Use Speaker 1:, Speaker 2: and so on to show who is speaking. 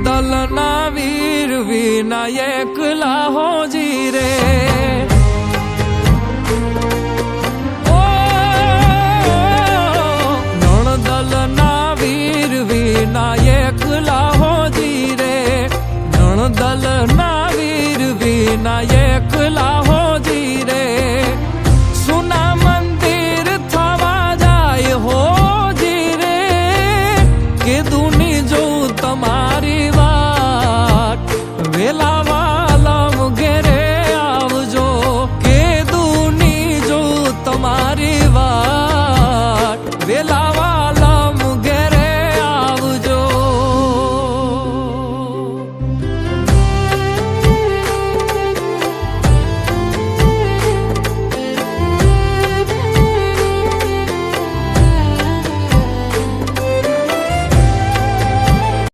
Speaker 1: દલના વીર વિનાયક લાહોજી રે દલના વીર વિનાયક લાહોજી રે દલના વીર વિનાયક લાહોજી રે સુના મંદિર થવા જાય હોજી રે કે દુની જો તમારી